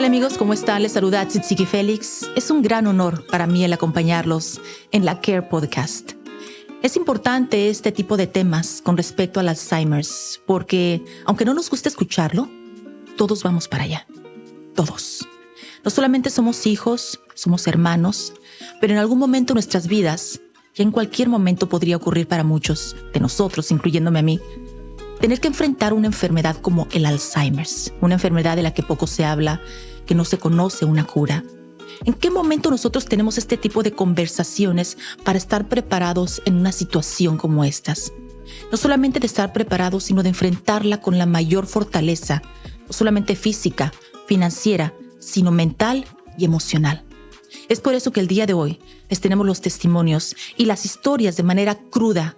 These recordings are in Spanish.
tal amigos? ¿Cómo están? Les saluda Tzitziki Félix. Es un gran honor para mí el acompañarlos en la Care Podcast. Es importante este tipo de temas con respecto al Alzheimer's porque, aunque no nos guste escucharlo, todos vamos para allá. Todos. No solamente somos hijos, somos hermanos, pero en algún momento de nuestras vidas, y en cualquier momento podría ocurrir para muchos de nosotros, incluyéndome a mí, tener que enfrentar una enfermedad como el Alzheimer's, una enfermedad de la que poco se habla, que no se conoce una cura. ¿En qué momento nosotros tenemos este tipo de conversaciones para estar preparados en una situación como estas? No solamente de estar preparados, sino de enfrentarla con la mayor fortaleza, no solamente física, financiera, sino mental y emocional. Es por eso que el día de hoy les tenemos los testimonios y las historias de manera cruda,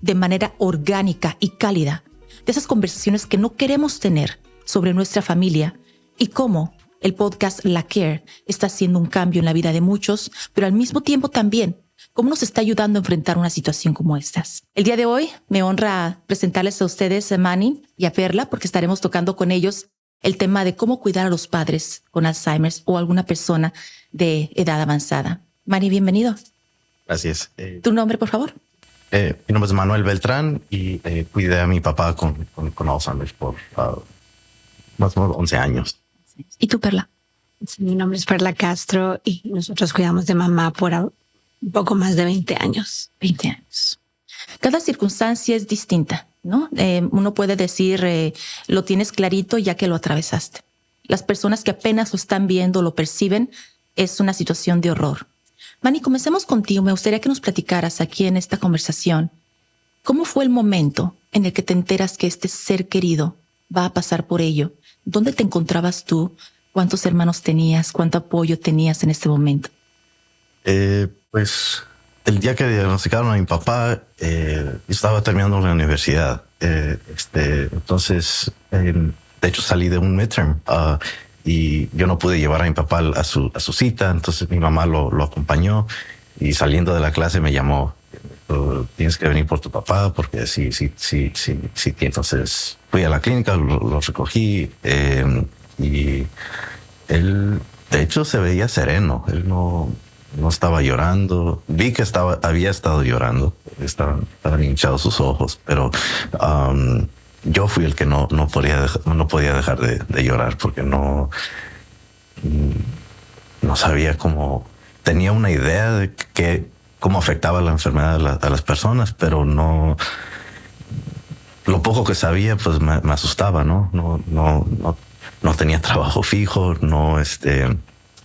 de manera orgánica y cálida, de esas conversaciones que no queremos tener sobre nuestra familia y cómo el podcast La Care está haciendo un cambio en la vida de muchos, pero al mismo tiempo también cómo nos está ayudando a enfrentar una situación como estas. El día de hoy me honra presentarles a ustedes a Manny y a Perla porque estaremos tocando con ellos el tema de cómo cuidar a los padres con Alzheimer's o alguna persona de edad avanzada. Manny, bienvenido. Gracias. ¿Tu nombre, por favor? Mi nombre es Manuel Beltrán y cuidé a mi papá con Alzheimer's por más o menos 11 años. ¿Y tú, Perla? Sí, mi nombre es Perla Castro y nosotros cuidamos de mamá por un poco más de 20 años. 20 años. Cada circunstancia es distinta, ¿no? Uno puede decir, lo tienes clarito ya que lo atravesaste. Las personas que apenas lo están viendo, lo perciben, es una situación de horror. Manny, comencemos contigo. Me gustaría que nos platicaras aquí en esta conversación. ¿Cómo fue el momento en el que te enteras que este ser querido va a pasar por ello? ¿Dónde te encontrabas tú? ¿Cuántos hermanos tenías? ¿Cuánto apoyo tenías en este momento? Pues el día que diagnosticaron a mi papá, yo estaba terminando la universidad. Entonces, de hecho, salí de un midterm y yo no pude llevar a mi papá a su cita. Entonces mi mamá lo acompañó y saliendo de la clase me llamó. Tienes que venir por tu papá porque sí. Entonces fui a la clínica, lo recogí y él, de hecho, se veía sereno. Él no estaba llorando. Vi que había estado llorando. Estaban hinchados sus ojos, pero yo fui el que no podía dejar de llorar porque no sabía cómo. Tenía una idea de cómo afectaba la enfermedad a las personas, pero no. Lo poco que sabía, pues me asustaba, ¿no? No tenía trabajo fijo,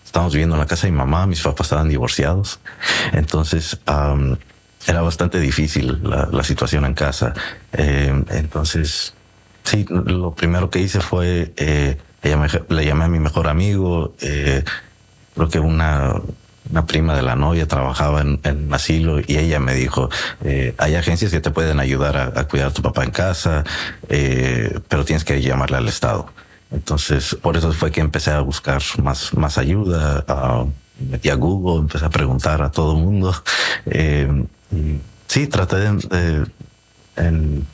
estábamos viviendo en la casa de mi mamá, mis papás estaban divorciados. Entonces, era bastante difícil la situación en casa. Entonces, sí, lo primero que hice fue, le llamé a mi mejor amigo, creo que una prima de la novia trabajaba en un asilo y ella me dijo, hay agencias que te pueden ayudar a cuidar a tu papá en casa, pero tienes que llamarle al Estado. Entonces, por eso fue que empecé a buscar más ayuda. Metí a Google, empecé a preguntar a todo el mundo. Y sí, traté en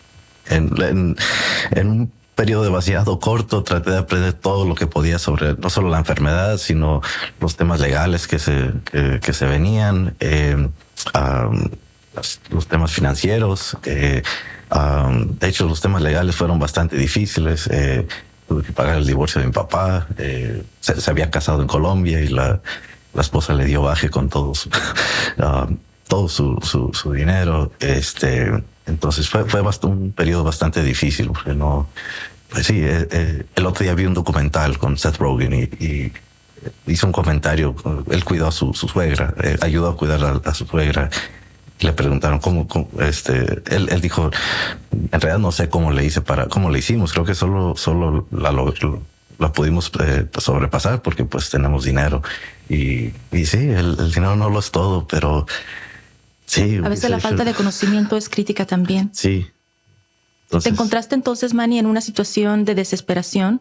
un periodo demasiado corto, traté de aprender todo lo que podía sobre no solo la enfermedad, sino los temas legales que se venían, los temas financieros. De hecho, los temas legales fueron bastante difíciles. Tuve que pagar el divorcio de mi papá. Se había casado en Colombia y la esposa le dio baje con todo su dinero. Entonces fue un periodo bastante difícil porque no. Pues sí, el otro día vi un documental con Seth Rogen y hizo un comentario. Él cuidó a su suegra, ayudó a cuidar a su suegra. Le preguntaron cómo él dijo, en realidad no sé cómo le hicimos. Creo que solo la pudimos sobrepasar porque pues tenemos dinero y sí, el dinero no lo es todo, pero sí. A veces la falta de conocimiento es crítica también. Sí. Entonces, ¿te encontraste entonces, Manny, en una situación de desesperación,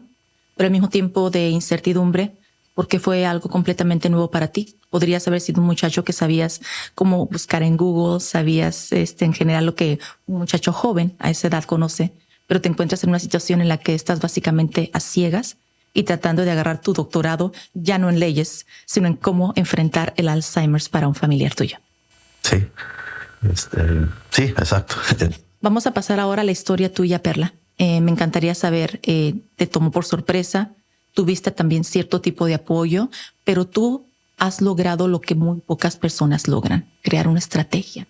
pero al mismo tiempo de incertidumbre? Porque fue algo completamente nuevo para ti. Podrías haber sido un muchacho que sabías cómo buscar en Google, sabías en general lo que un muchacho joven a esa edad conoce, pero te encuentras en una situación en la que estás básicamente a ciegas y tratando de agarrar tu doctorado ya no en leyes, sino en cómo enfrentar el Alzheimer's para un familiar tuyo. Sí, sí, exacto. Vamos a pasar ahora a la historia tuya, Perla. Me encantaría saber, te tomó por sorpresa, tuviste también cierto tipo de apoyo, pero tú has logrado lo que muy pocas personas logran, crear una estrategia.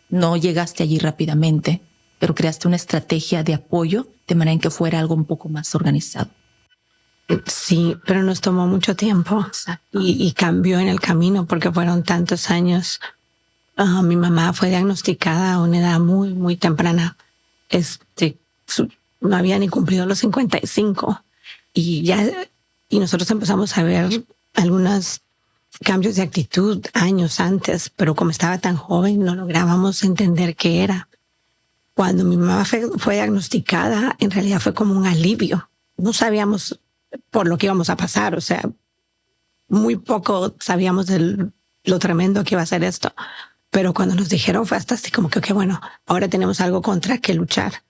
No llegaste allí rápidamente, pero creaste una estrategia de apoyo de manera en que fuera algo un poco más organizado. Sí, pero nos tomó mucho tiempo y cambió en el camino porque fueron tantos años. Mi mamá fue diagnosticada a una edad muy, muy temprana. No había ni cumplido los 55 y nosotros empezamos a ver algunos cambios de actitud años antes, pero como estaba tan joven no lográbamos entender qué era. Cuando mi mamá fue diagnosticada, en realidad fue como un alivio. No sabíamos por lo que íbamos a pasar, o sea, muy poco sabíamos de lo tremendo que iba a ser esto. Pero cuando nos dijeron fue hasta así como que, okay, bueno, ahora tenemos algo contra que luchar.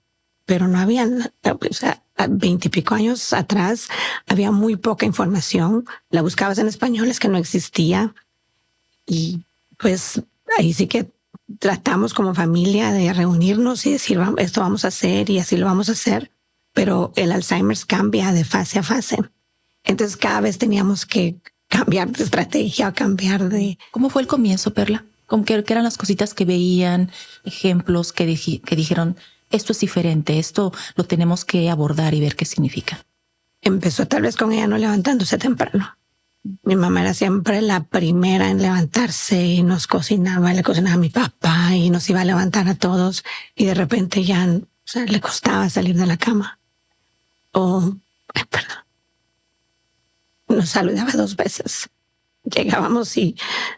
Pero no había, o sea, 20 y pico años atrás había muy poca información. La buscabas en español, es que no existía. Y pues ahí sí que tratamos como familia de reunirnos y decir, esto vamos a hacer y así lo vamos a hacer. Pero el Alzheimer's cambia de fase a fase. Entonces cada vez teníamos que cambiar de estrategia, cambiar de... ¿Cómo fue el comienzo, Perla? ¿Cómo que eran las cositas que veían, ejemplos que dijeron, esto es diferente, esto lo tenemos que abordar y ver qué significa? Empezó tal vez con ella no levantándose temprano. Mi mamá era siempre la primera en levantarse y nos cocinaba, le cocinaba a mi papá y nos iba a levantar a todos y de repente ya, o sea, le costaba salir de la cama. Perdón. Nos saludaba 2 veces. Llegábamos y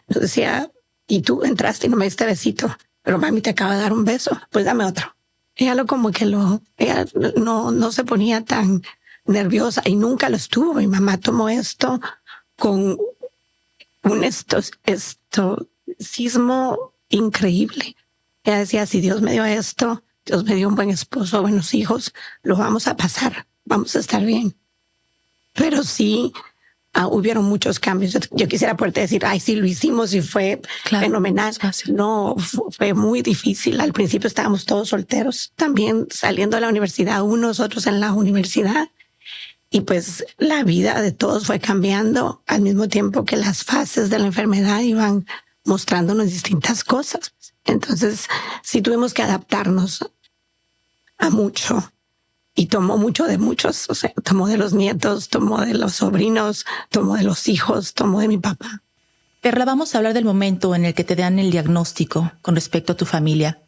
nos decía, y tú entraste y no me diste besito, pero mami te acaba de dar un beso, pues dame otro. Ella ella no se ponía tan nerviosa y nunca lo estuvo. Mi mamá tomó esto con un estoicismo increíble. Ella decía, si Dios me dio esto, Dios me dio un buen esposo, buenos hijos, lo vamos a pasar, vamos a estar bien. Pero sí, hubieron muchos cambios. Yo quisiera poderte decir, ay, sí, lo hicimos y fue fenomenal. No, fue muy difícil. Al principio estábamos todos solteros, también saliendo de la universidad, unos, otros en la universidad. Y pues la vida de todos fue cambiando al mismo tiempo que las fases de la enfermedad iban mostrándonos distintas cosas. Entonces, sí tuvimos que adaptarnos a mucho. Y tomó mucho de muchos, o sea, tomó de los nietos, tomó de los sobrinos, tomó de los hijos, tomó de mi papá. Perla, vamos a hablar del momento en el que te dan el diagnóstico con respecto a tu familia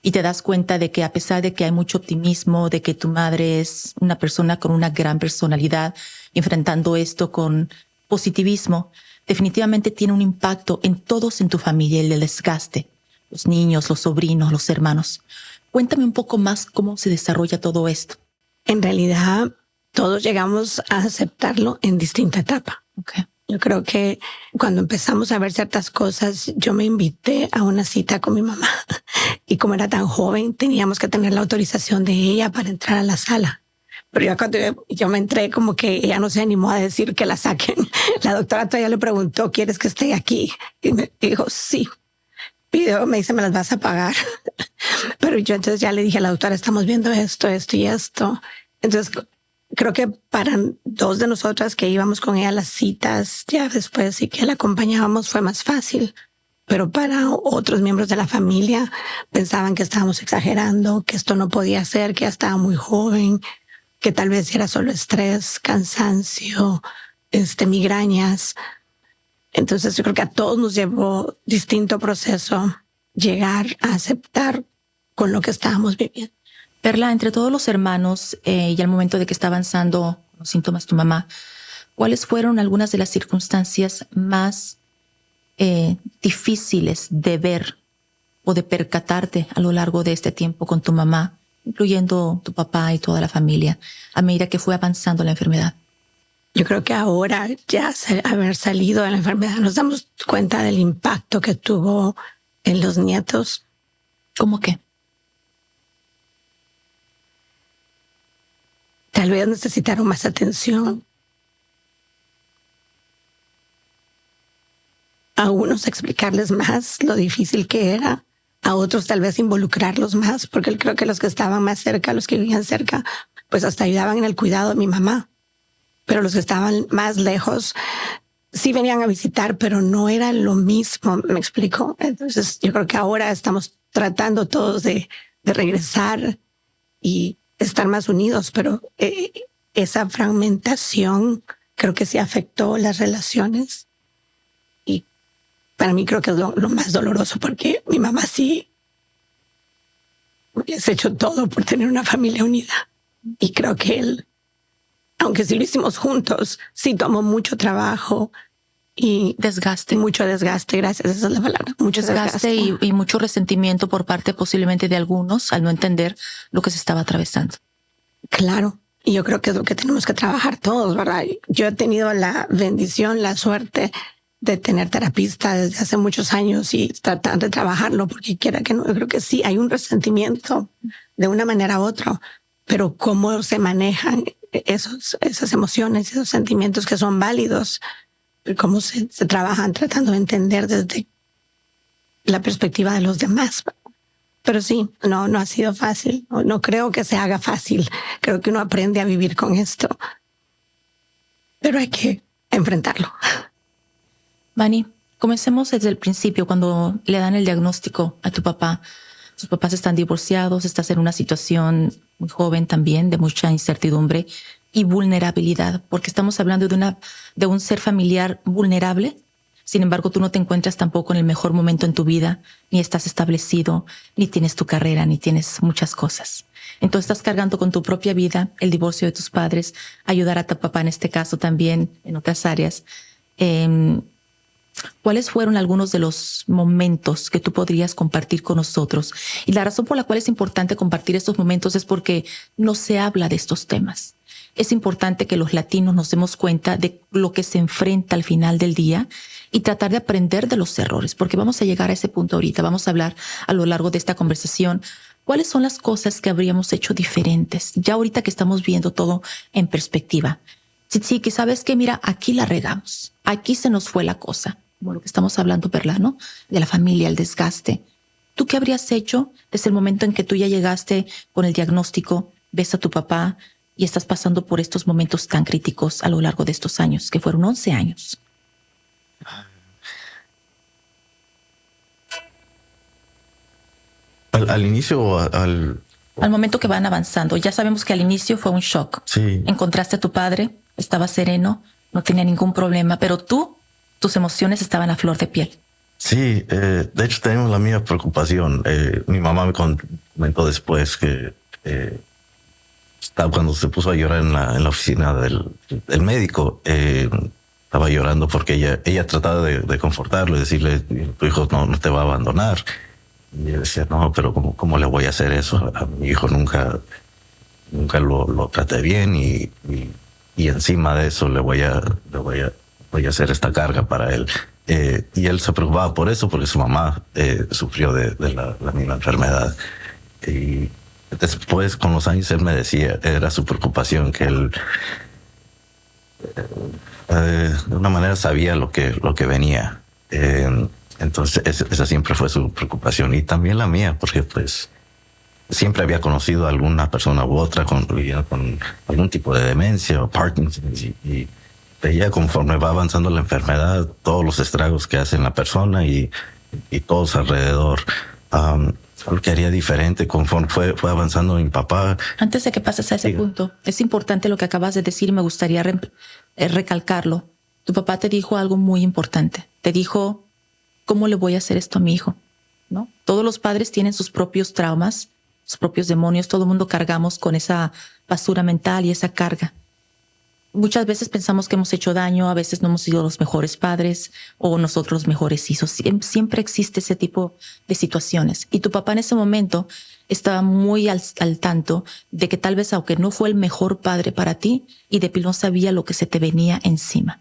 y te das cuenta de que a pesar de que hay mucho optimismo, de que tu madre es una persona con una gran personalidad, enfrentando esto con positivismo, definitivamente tiene un impacto en todos en tu familia, el desgaste, los niños, los sobrinos, los hermanos. Cuéntame un poco más cómo se desarrolla todo esto. En realidad, todos llegamos a aceptarlo en distinta etapa. Okay. Yo creo que cuando empezamos a ver ciertas cosas, yo me invité a una cita con mi mamá. Y como era tan joven, teníamos que tener la autorización de ella para entrar a la sala. Pero ya cuando yo me entré, como que ella no se animó a decir que la saquen. La doctora todavía le preguntó, ¿quieres que esté aquí? Y me dijo, sí. Y me dice, ¿me las vas a pagar? Pero yo entonces ya le dije a la doctora, estamos viendo esto y esto. Entonces creo que para 2 de nosotras que íbamos con ella a las citas, ya después y que la acompañábamos fue más fácil. Pero para otros miembros de la familia pensaban que estábamos exagerando, que esto no podía ser, que ya estaba muy joven, que tal vez era solo estrés, cansancio, migrañas. Entonces yo creo que a todos nos llevó distinto proceso llegar a aceptar con lo que estábamos viviendo. Perla, entre todos los hermanos y al momento de que está avanzando los síntomas tu mamá, ¿cuáles fueron algunas de las circunstancias más difíciles de ver o de percatarte a lo largo de este tiempo con tu mamá, incluyendo tu papá y toda la familia, a medida que fue avanzando la enfermedad? Yo creo que ahora, ya haber salido de la enfermedad, nos damos cuenta del impacto que tuvo en los nietos. ¿Cómo qué? Tal vez necesitaron más atención, a unos explicarles más lo difícil que era, a otros tal vez involucrarlos más, porque creo que los que estaban más cerca, los que vivían cerca, pues hasta ayudaban en el cuidado de mi mamá. Pero los que estaban más lejos sí venían a visitar, pero no era lo mismo, ¿me explico? Entonces yo creo que ahora estamos tratando todos de regresar y estar más unidos, pero esa fragmentación creo que sí afectó las relaciones. Y para mí creo que es lo más doloroso, porque mi mamá sí hubiese hecho todo por tener una familia unida. Y creo que él, aunque sí lo hicimos juntos, sí tomó mucho trabajo y desgaste. Mucho desgaste, gracias, esa es la palabra. Mucho desgaste. Y mucho resentimiento por parte posiblemente de algunos al no entender lo que se estaba atravesando. Claro, y yo creo que es lo que tenemos que trabajar todos, ¿verdad? Yo he tenido la bendición, la suerte de tener terapista desde hace muchos años y tratar de trabajarlo, porque quiera que no, yo creo que sí, hay un resentimiento de una manera u otra, pero cómo se manejan esas emociones, esos sentimientos que son válidos, cómo se trabajan tratando de entender desde la perspectiva de los demás. Pero sí, no ha sido fácil. No creo que se haga fácil. Creo que uno aprende a vivir con esto. Pero hay que enfrentarlo. Vani, comencemos desde el principio, cuando le dan el diagnóstico a tu papá. Sus papás están divorciados, estás en una situación muy joven también, de mucha incertidumbre y vulnerabilidad, porque estamos hablando de un ser familiar vulnerable. Sin embargo, tú no te encuentras tampoco en el mejor momento en tu vida, ni estás establecido, ni tienes tu carrera, ni tienes muchas cosas. Entonces estás cargando con tu propia vida, el divorcio de tus padres, ayudar a tu papá en este caso también, en otras áreas. ¿Cuáles fueron algunos de los momentos que tú podrías compartir con nosotros? Y la razón por la cual es importante compartir estos momentos es porque no se habla de estos temas. Es importante que los latinos nos demos cuenta de lo que se enfrenta al final del día y tratar de aprender de los errores, porque vamos a llegar a ese punto ahorita. Vamos a hablar a lo largo de esta conversación cuáles son las cosas que habríamos hecho diferentes, ya ahorita que estamos viendo todo en perspectiva. Sí, que sabes que mira, aquí la regamos, aquí se nos fue la cosa, como lo que estamos hablando, Perla, ¿no? De la familia, el desgaste. ¿Tú qué habrías hecho desde el momento en que tú ya llegaste con el diagnóstico, ves a tu papá y estás pasando por estos momentos tan críticos a lo largo de estos años, que fueron 11 años? Al inicio, al momento que van avanzando, ya sabemos que al inicio fue un shock. Sí. Encontraste a tu padre, estaba sereno, no tenía ningún problema, pero tus emociones estaban a flor de piel. Sí, de hecho tenemos la misma preocupación. Mi mamá me comentó después que cuando se puso a llorar en la oficina del médico, estaba llorando porque ella trataba de confortarlo y decirle, tu hijo no te va a abandonar. Y yo decía, no, pero ¿cómo le voy a hacer eso? A mi hijo nunca lo traté bien y encima de eso le voy a hacer esta carga para él. Y él se preocupaba por eso, porque su mamá sufrió de la misma enfermedad. Y después, con los años, él me decía, era su preocupación, que él de una manera sabía lo que venía. Entonces, esa siempre fue su preocupación y también la mía, porque pues siempre había conocido a alguna persona u otra viviendo con algún tipo de demencia o Parkinson y veía conforme va avanzando la enfermedad, todos los estragos que hace en la persona y todos alrededor. Algo que haría diferente conforme fue avanzando mi papá. Antes de que pases a ese punto, es importante lo que acabas de decir y me gustaría recalcarlo. Tu papá te dijo algo muy importante. Te dijo, ¿cómo le voy a hacer esto a mi hijo? ¿No? Todos los padres tienen sus propios traumas, sus propios demonios. Todo el mundo cargamos con esa basura mental y esa carga. Muchas veces pensamos que hemos hecho daño, a veces no hemos sido los mejores padres o nosotros los mejores hijos. Siempre existe ese tipo de situaciones. Y tu papá en ese momento estaba muy al tanto de que tal vez, aunque no fue el mejor padre para ti, y de no sabía lo que se te venía encima.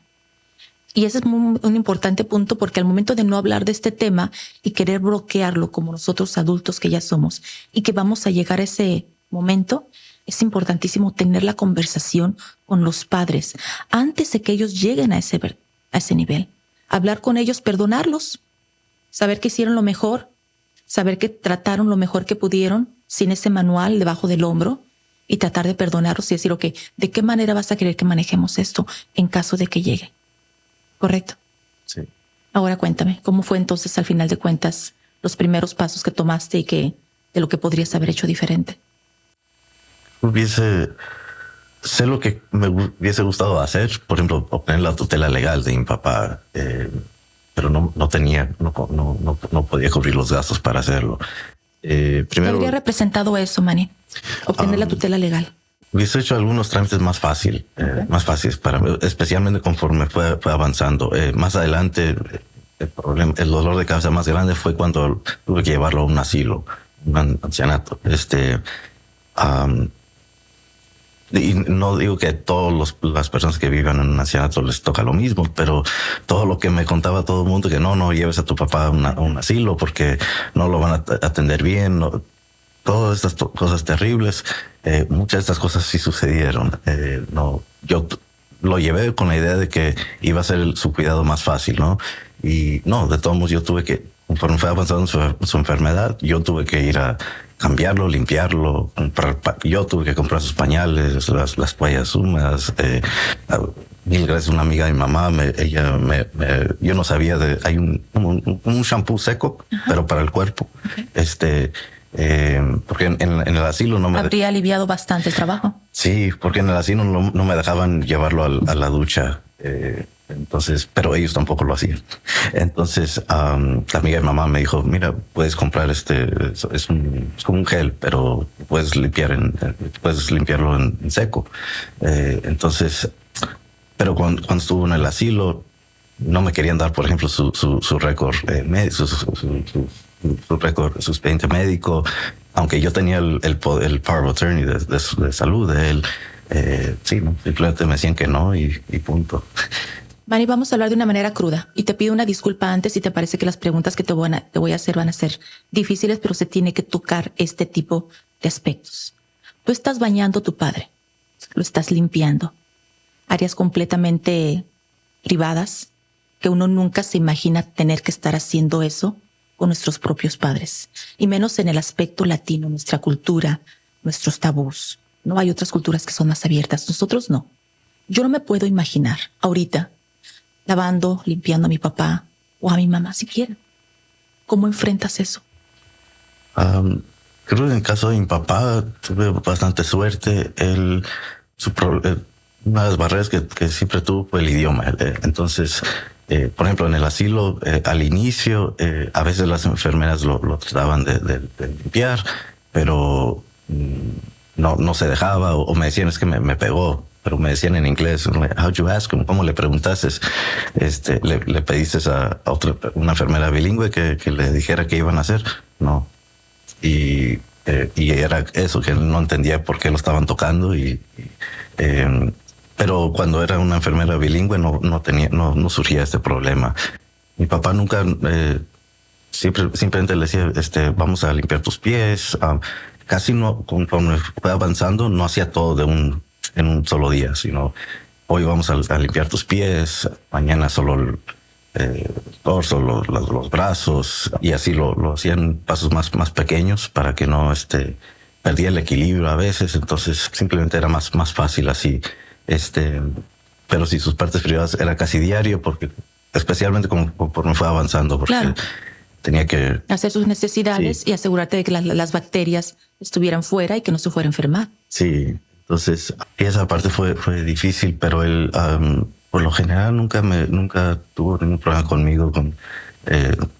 Y ese es un importante punto, porque al momento de no hablar de este tema y querer bloquearlo como nosotros adultos que ya somos y que vamos a llegar a ese momento, es importantísimo tener la conversación con los padres antes de que ellos lleguen a ese nivel. hablar con ellos, perdonarlos, saber que hicieron lo mejor, saber que trataron lo mejor que pudieron sin ese manual debajo del hombro y tratar de perdonarlos y decir, ok, ¿de qué manera vas a querer que manejemos esto en caso de que llegue? ¿Correcto? Sí. Ahora cuéntame, ¿cómo fue entonces al final de cuentas los primeros pasos que tomaste y que de lo que podrías haber hecho diferente? Sé lo que me hubiese gustado hacer, por ejemplo, obtener la tutela legal de mi papá, pero no podía cubrir los gastos para hacerlo. ¿Qué habría representado eso, Manny? Obtener la tutela legal. Hubiese hecho algunos trámites más fáciles para mí, especialmente conforme fue avanzando. Más adelante, el dolor de cabeza más grande fue cuando tuve que llevarlo a un asilo, un ancianato. Y no digo que todas las personas que viven en un ancianato les toca lo mismo, pero todo lo que me contaba todo el mundo, que no lleves a tu papá a un asilo porque no lo van a atender bien, todas estas cosas terribles, muchas de estas cosas sí sucedieron. Yo lo llevé con la idea de que iba a ser su cuidado más fácil, ¿no? Y no, de todos modos yo tuve que, conforme fue avanzando su enfermedad, yo tuve que ir a cambiarlo, limpiarlo, yo tuve que comprar sus pañales, las toallas húmedas. Mil gracias a una amiga de mi mamá, yo no sabía hay un shampoo seco, pero para el cuerpo. Porque en el asilo no me... Habría aliviado bastante el trabajo. Sí, porque en el asilo no me dejaban llevarlo a la ducha. Entonces, pero ellos tampoco lo hacían. Entonces, la amiga de mamá me dijo, mira, puedes comprar es como un gel, pero puedes limpiarlo en seco. Entonces, pero cuando estuvo en el asilo, no me querían dar, por ejemplo, su récord, su expediente médico, aunque yo tenía el power of attorney de salud de él. Sí, ¿no? Simplemente me decían que no y punto. Manny, vamos a hablar de una manera cruda y te pido una disculpa antes si te parece que las preguntas que te voy a hacer van a ser difíciles, pero se tiene que tocar este tipo de aspectos. Tú estás bañando a tu padre, lo estás limpiando, áreas completamente privadas que uno nunca se imagina tener que estar haciendo eso con nuestros propios padres, y menos en el aspecto latino, nuestra cultura, nuestros tabús. No hay otras culturas que son más abiertas, nosotros no. Yo no me puedo imaginar ahorita lavando, limpiando a mi papá o a mi mamá siquiera. ¿Cómo enfrentas eso? Creo que en el caso de mi papá tuve bastante suerte. Una de las barreras que siempre tuvo fue el idioma. Entonces, por ejemplo, en el asilo, al inicio, a veces las enfermeras lo trataban de limpiar, pero no se dejaba o me decían, es que me pegó. Pero me decían en inglés, how'd you ask him? ¿Cómo le preguntaste? ¿Le pediste a una enfermera bilingüe que le dijera qué iban a hacer? No. Y era eso, que no entendía por qué lo estaban tocando. Pero cuando era una enfermera bilingüe no surgía este problema. Mi papá nunca, simplemente le decía, vamos a limpiar tus pies. Casi no, conforme fue avanzando, no hacía todo en un solo día, sino hoy vamos a limpiar tus pies, mañana solo el torso, los brazos, y así lo hacían pasos más pequeños para que no perdía el equilibrio a veces. Entonces simplemente era más fácil así. Pero sí, sus partes privadas era casi diario, porque especialmente conforme fue avanzando, porque claro, tenía que hacer sus necesidades, sí, y asegurarte de que las bacterias estuvieran fuera y que no se fuera a enfermar. Sí. Entonces, esa parte fue difícil, pero él, por lo general, nunca tuvo ningún problema conmigo.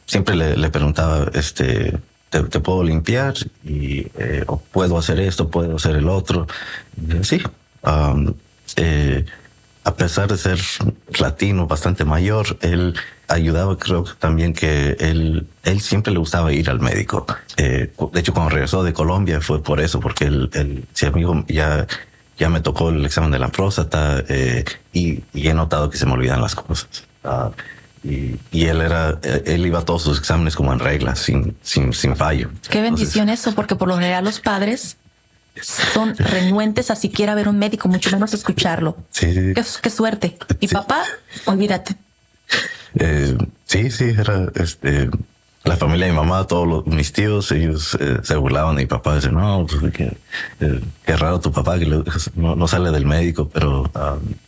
Siempre le preguntaba, ¿te puedo limpiar? O puedo hacer esto, puedo hacer el otro. Y, sí. A pesar de ser latino, bastante mayor, él ayudaba, creo también que él siempre le gustaba ir al médico. De hecho, cuando regresó de Colombia fue por eso, porque si amigo ya me tocó el examen de la próstata, y he notado que se me olvidan las cosas. Y él iba a todos sus exámenes como en regla, sin fallo. Qué bendición. Entonces, eso, porque por lo general los padres son renuentes a siquiera ver un médico, mucho menos escucharlo. Sí. Qué suerte. Y sí, papá, olvídate. Sí, era la familia de mi mamá, mis tíos, ellos se burlaban de mi papá. Dicen, no, pues, qué raro tu papá que no sale del médico, pero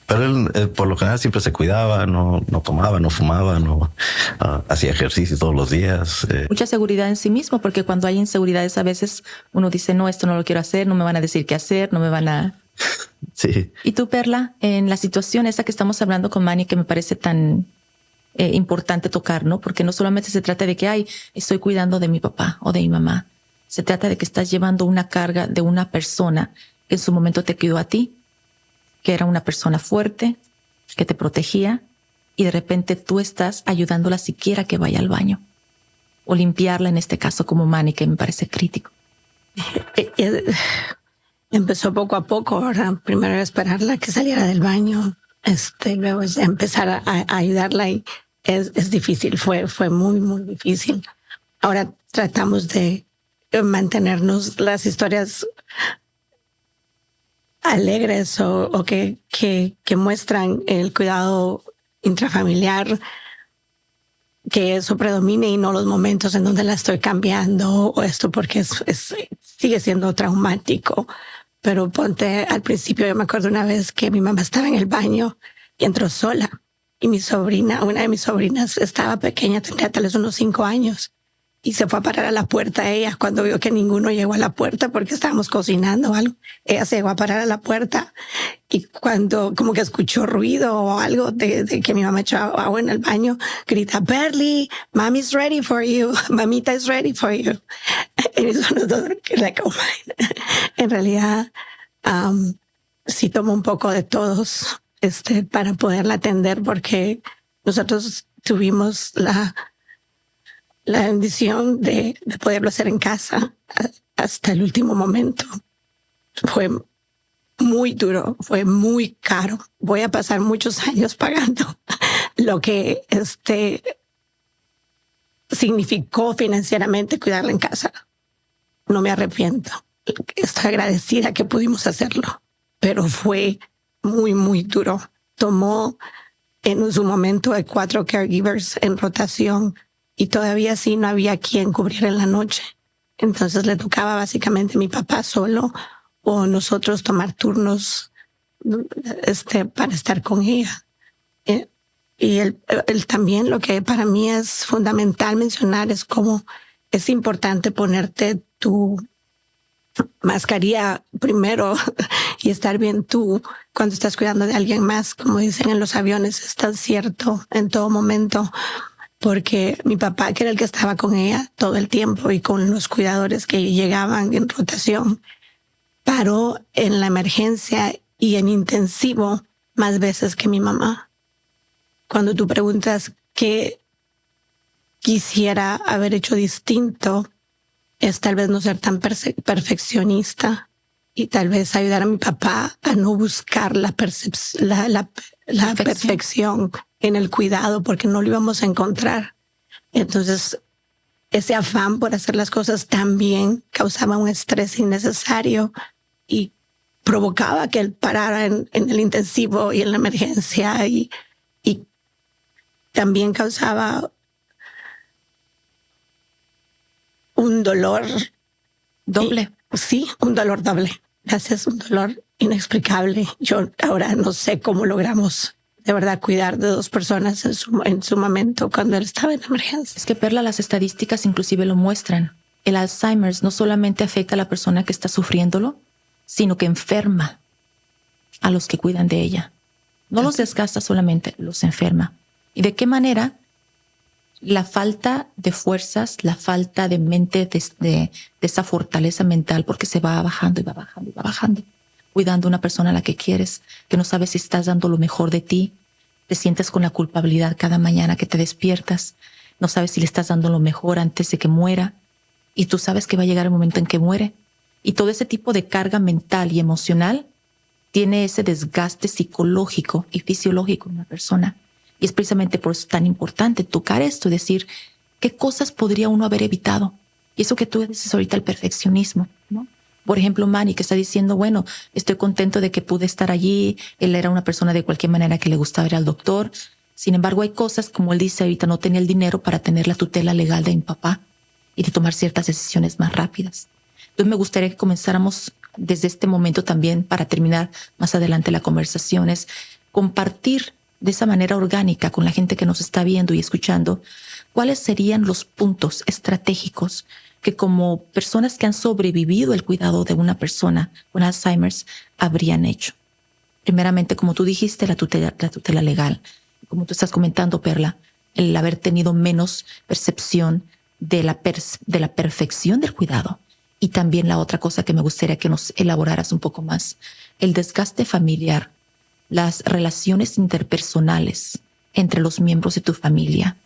él por lo general siempre se cuidaba, no tomaba, no fumaba, no hacía ejercicio todos los días. Mucha seguridad en sí mismo, porque cuando hay inseguridades a veces uno dice, no, esto no lo quiero hacer, no me van a decir qué hacer, no me van a... Sí. Y tú, Perla, en la situación esa que estamos hablando con Manny, que me parece tan importante tocar, ¿no? Porque no solamente se trata de que, estoy cuidando de mi papá o de mi mamá. Se trata de que estás llevando una carga de una persona que en su momento te cuidó a ti, que era una persona fuerte, que te protegía, y de repente tú estás ayudándola siquiera que vaya al baño. O limpiarla, en este caso, como Manny, que me parece crítico. Empezó poco a poco, ¿verdad? Primero esperarla que saliera del baño, luego empezar a ayudarla, y es difícil, fue muy, muy difícil. Ahora tratamos de mantenernos las historias alegres o que muestran el cuidado intrafamiliar, que eso predomine y no los momentos en donde la estoy cambiando o esto, porque sigue siendo traumático. Pero ponte, al principio yo me acuerdo una vez que mi mamá estaba en el baño y entró sola. Y una de mis sobrinas estaba pequeña, tendría tal vez unos 5 años. Y se fue a parar a la puerta ella cuando vio que ninguno llegó a la puerta porque estábamos cocinando o algo. Ella se llegó a parar a la puerta y cuando como que escuchó ruido o algo de que mi mamá echó agua en el baño, grita, Perly, mommy's ready for you. Mamita is ready for you. Y eso nos dos, like, oh my. En realidad, sí tomó un poco de todos para poderla atender, porque nosotros tuvimos la bendición de poderlo hacer en casa hasta el último momento. Fue muy duro, fue muy caro. Voy a pasar muchos años pagando lo que significó financieramente cuidarla en casa. No me arrepiento. Estoy agradecida que pudimos hacerlo, pero fue muy, muy duro. Tomó en su momento de 4 caregivers en rotación, y todavía así no había quien cubriera en la noche. Entonces le tocaba básicamente a mi papá solo o nosotros tomar turnos para estar con ella. Y él también, lo que para mí es fundamental mencionar es cómo es importante ponerte tu mascarilla primero y estar bien tú cuando estás cuidando de alguien más. Como dicen en los aviones, es tan cierto en todo momento. Porque mi papá, que era el que estaba con ella todo el tiempo y con los cuidadores que llegaban en rotación, paró en la emergencia y en intensivo más veces que mi mamá. Cuando tú preguntas qué quisiera haber hecho distinto, es tal vez no ser tan perfeccionista y tal vez ayudar a mi papá a no buscar la perfección en el cuidado, porque no lo íbamos a encontrar. Entonces, ese afán por hacer las cosas también causaba un estrés innecesario y provocaba que él parara en el intensivo y en la emergencia, y también causaba un dolor doble. Sí, un dolor doble. Gracias, un dolor inexplicable. Yo ahora no sé cómo logramos de verdad cuidar de 2 personas en su momento cuando él estaba en emergencia. Es que, Perla, las estadísticas inclusive lo muestran. El Alzheimer's no solamente afecta a la persona que está sufriéndolo, sino que enferma a los que cuidan de ella. No los desgasta solamente, los enferma. ¿Y de qué manera? La falta de fuerzas, la falta de mente, de esa fortaleza mental, porque se va bajando y va bajando y va bajando. Cuidando a una persona a la que quieres, que no sabes si estás dando lo mejor de ti. Te sientes con la culpabilidad cada mañana que te despiertas. No sabes si le estás dando lo mejor antes de que muera. Y tú sabes que va a llegar el momento en que muere. Y todo ese tipo de carga mental y emocional tiene ese desgaste psicológico y fisiológico en una persona. Y es precisamente por eso tan importante tocar esto y decir qué cosas podría uno haber evitado. Y eso que tú dices ahorita, el perfeccionismo, ¿no? Por ejemplo, Manny, que está diciendo, bueno, estoy contento de que pude estar allí. Él era una persona de cualquier manera que le gustaba ir al doctor. Sin embargo, hay cosas, como él dice ahorita, no tenía el dinero para tener la tutela legal de mi papá y de tomar ciertas decisiones más rápidas. Entonces me gustaría que comenzáramos desde este momento también, para terminar más adelante la conversación, es compartir de esa manera orgánica con la gente que nos está viendo y escuchando cuáles serían los puntos estratégicos que como personas que han sobrevivido el cuidado de una persona con Alzheimer's habrían hecho. Primeramente, como tú dijiste, la tutela legal. Como tú estás comentando, Perla, el haber tenido menos percepción de la perfección del cuidado. Y también la otra cosa que me gustaría que nos elaboraras un poco más, el desgaste familiar, las relaciones interpersonales entre los miembros de tu familia.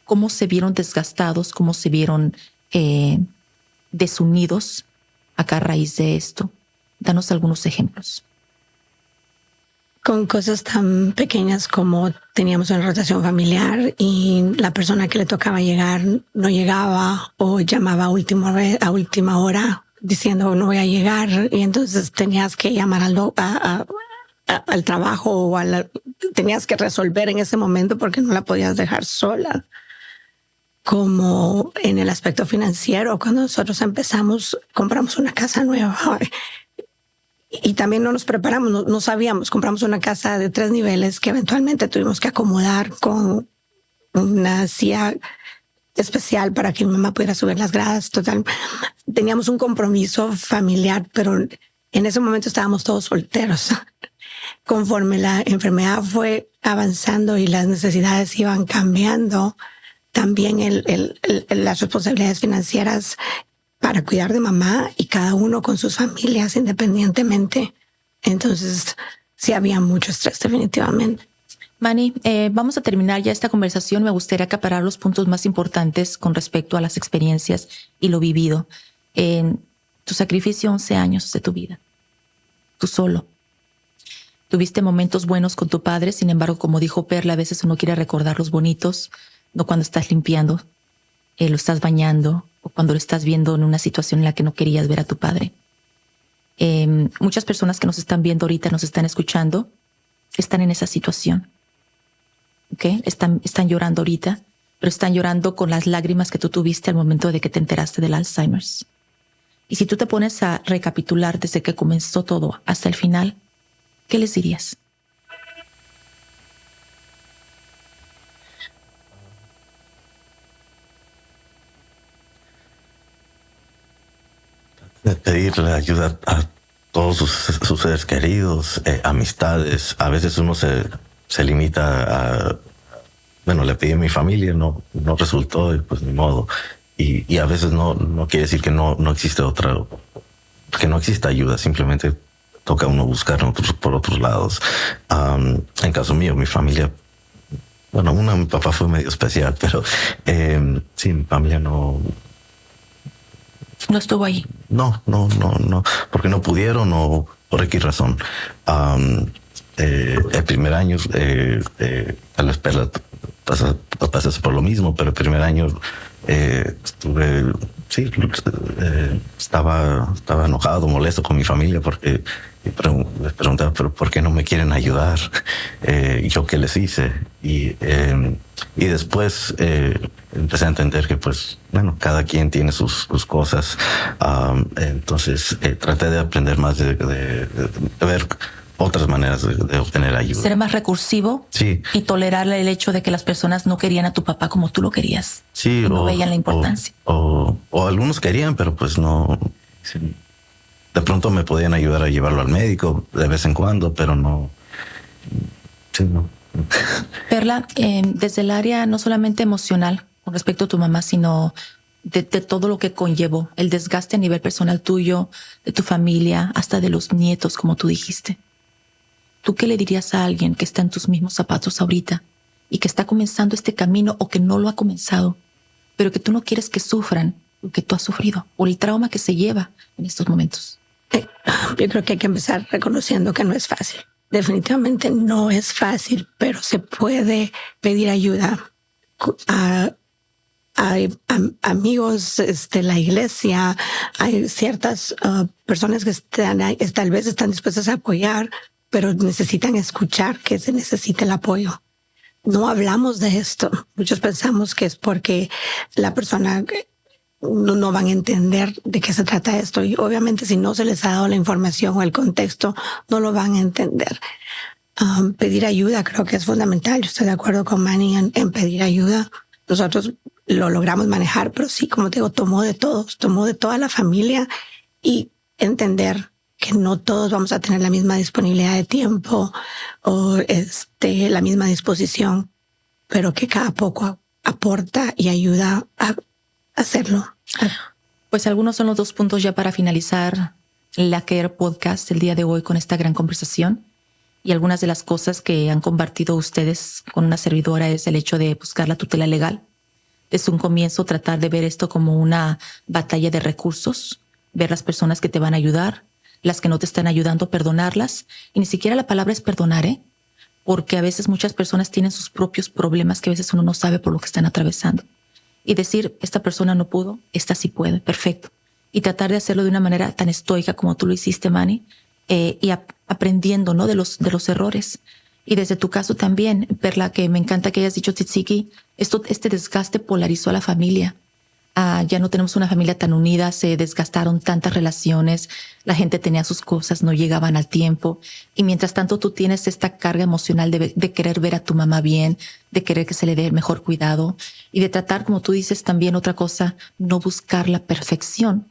¿Cómo se vieron desgastados? ¿Cómo se vieron desunidos acá a raíz de esto? Danos algunos ejemplos. Con cosas tan pequeñas como teníamos una rotación familiar y la persona que le tocaba llegar no llegaba o llamaba a última hora diciendo no voy a llegar, y entonces tenías que llamar al trabajo o tenías que resolver en ese momento porque no la podías dejar sola. Como en el aspecto financiero, cuando nosotros empezamos, compramos una casa nueva. Y también no nos preparamos, no sabíamos. Compramos una casa de 3 niveles que eventualmente tuvimos que acomodar con una silla especial para que mi mamá pudiera subir las gradas. Total, teníamos un compromiso familiar, pero en ese momento estábamos todos solteros. Conforme la enfermedad fue avanzando y las necesidades iban cambiando, también las responsabilidades financieras para cuidar de mamá y cada uno con sus familias independientemente. Entonces, sí había mucho estrés definitivamente. Manny, vamos a terminar ya esta conversación. Me gustaría acaparar los puntos más importantes con respecto a las experiencias y lo vivido. Tu sacrificio, 11 años de tu vida. Tú solo. Tuviste momentos buenos con tu padre, sin embargo, como dijo Perla, a veces uno quiere recordar los bonitos, no cuando estás limpiando, lo estás bañando, o cuando lo estás viendo en una situación en la que no querías ver a tu padre. Muchas personas que nos están viendo ahorita, nos están escuchando, están en esa situación. ¿Okay? Están llorando ahorita, pero están llorando con las lágrimas que tú tuviste al momento de que te enteraste del Alzheimer's. Y si tú te pones a recapitular desde que comenzó todo hasta el final, ¿qué les dirías? De pedirle ayuda a todos sus seres queridos, amistades. A veces uno se limita a, bueno, le pedí a mi familia, no resultó y pues ni modo. Y a veces no quiere decir que no existe otra, que no exista ayuda, simplemente toca a uno buscar por otros lados. En caso mío, mi familia, bueno, mi papá fue medio especial, pero sí, mi familia no estuvo ahí. No, porque no pudieron o por X razón. El primer año, tal vez Perla pasas por lo mismo, pero el primer año estuve, sí, estaba enojado, molesto con mi familia porque les preguntaba, pero ¿por qué no me quieren ayudar? ¿Yo qué les hice? Y después empecé a entender que, pues, bueno, cada quien tiene sus cosas. Entonces traté de aprender más de ver otras maneras de obtener ayuda. Ser más recursivo. Sí. Y tolerar el hecho de que las personas no querían a tu papá como tú lo querías. Sí. No veían la importancia. O algunos querían, pero pues no. Sí. De pronto me podían ayudar a llevarlo al médico de vez en cuando, pero no. Sí, no. Perla, desde el área no solamente emocional con respecto a tu mamá, sino de todo lo que conllevó, el desgaste a nivel personal tuyo, de tu familia, hasta de los nietos, como tú dijiste. ¿Tú qué le dirías a alguien que está en tus mismos zapatos ahorita y que está comenzando este camino o que no lo ha comenzado, pero que tú no quieres que sufran lo que tú has sufrido o el trauma que se lleva en estos momentos? Yo creo que hay que empezar reconociendo que no es fácil. Definitivamente no es fácil, pero se puede pedir ayuda a amigos de la iglesia. Hay ciertas personas que tal vez están dispuestas a apoyar, pero necesitan escuchar que se necesita el apoyo. no hablamos de esto. Muchos pensamos que es porque la persona no van a entender de qué se trata esto. Y obviamente si no se les ha dado la información o el contexto, no lo van a entender. Pedir ayuda creo que es fundamental. Yo estoy de acuerdo con Manny en pedir ayuda. Nosotros lo logramos manejar, pero sí, como te digo, tomó de todos, tomó de toda la familia, y entender que no todos vamos a tener la misma disponibilidad de tiempo o la misma disposición, pero que cada poco aporta y ayuda a hacerlo. Pues algunos son los 2 puntos ya para finalizar la Care Podcast el día de hoy con esta gran conversación. Y algunas de las cosas que han compartido ustedes con una servidora es el hecho de buscar la tutela legal. Desde un comienzo tratar de ver esto como una batalla de recursos, ver las personas que te van a ayudar, las que no te están ayudando, perdonarlas. Y ni siquiera la palabra es perdonar, porque a veces muchas personas tienen sus propios problemas que a veces uno no sabe por lo que están atravesando. Y decir, esta persona no pudo, esta sí puede, perfecto. Y tratar de hacerlo de una manera tan estoica como tú lo hiciste, Manny, y aprendiendo, ¿no?, de los errores. Y desde tu caso también, Perla, que me encanta que hayas dicho, Tzitziki, este desgaste polarizó a la familia. Ya no tenemos una familia tan unida, se desgastaron tantas relaciones, la gente tenía sus cosas, no llegaban al tiempo. Y mientras tanto tú tienes esta carga emocional de querer ver a tu mamá bien, de querer que se le dé el mejor cuidado y de tratar, como tú dices también otra cosa, no buscar la perfección.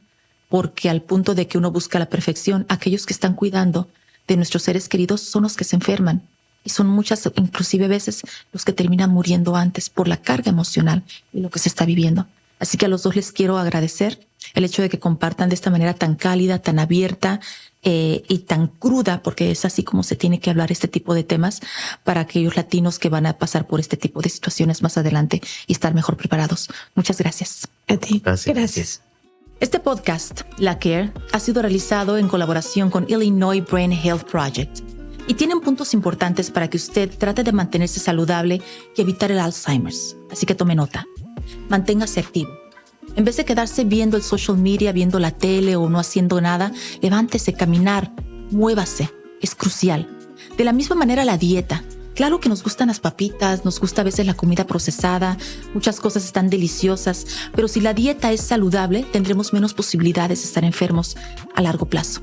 Porque al punto de que uno busca la perfección, aquellos que están cuidando de nuestros seres queridos son los que se enferman. Y son muchas, inclusive veces, los que terminan muriendo antes por la carga emocional y lo que se está viviendo. Así que a los 2 les quiero agradecer el hecho de que compartan de esta manera tan cálida, tan abierta y tan cruda, porque es así como se tiene que hablar este tipo de temas para aquellos latinos que van a pasar por este tipo de situaciones más adelante y estar mejor preparados. Muchas gracias. A ti. Gracias. Este podcast, La Care, ha sido realizado en colaboración con Illinois Brain Health Project y tienen puntos importantes para que usted trate de mantenerse saludable y evitar el Alzheimer's. Así que tome nota. Manténgase activo. En vez de quedarse viendo el social media, viendo la tele o no haciendo nada, levántese, caminar, muévase. Es crucial. De la misma manera la dieta. Claro que nos gustan las papitas, nos gusta a veces la comida procesada, muchas cosas están deliciosas, pero si la dieta es saludable, tendremos menos posibilidades de estar enfermos a largo plazo.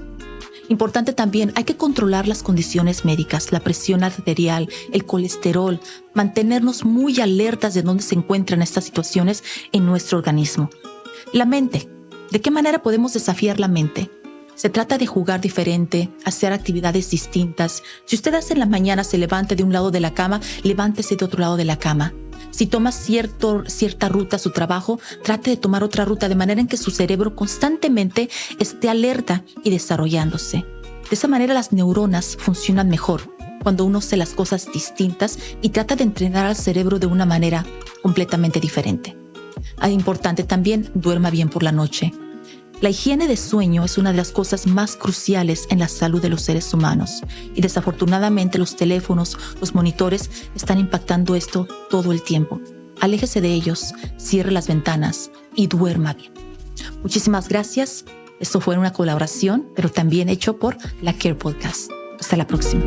Importante también, hay que controlar las condiciones médicas, la presión arterial, el colesterol, mantenernos muy alertas de dónde se encuentran estas situaciones en nuestro organismo. La mente. ¿De qué manera podemos desafiar la mente? Se trata de jugar diferente, hacer actividades distintas. Si usted hace en la mañana, se levante de un lado de la cama, levántese de otro lado de la cama. Si toma cierta ruta a su trabajo, trate de tomar otra ruta de manera en que su cerebro constantemente esté alerta y desarrollándose. De esa manera las neuronas funcionan mejor cuando uno hace las cosas distintas y trata de entrenar al cerebro de una manera completamente diferente. Importante también, duerma bien por la noche. La higiene de sueño es una de las cosas más cruciales en la salud de los seres humanos y desafortunadamente los teléfonos, los monitores están impactando esto todo el tiempo. Aléjese de ellos, cierre las ventanas y duerma bien. Muchísimas gracias. Esto fue una colaboración, pero también hecho por la Care Podcast. Hasta la próxima.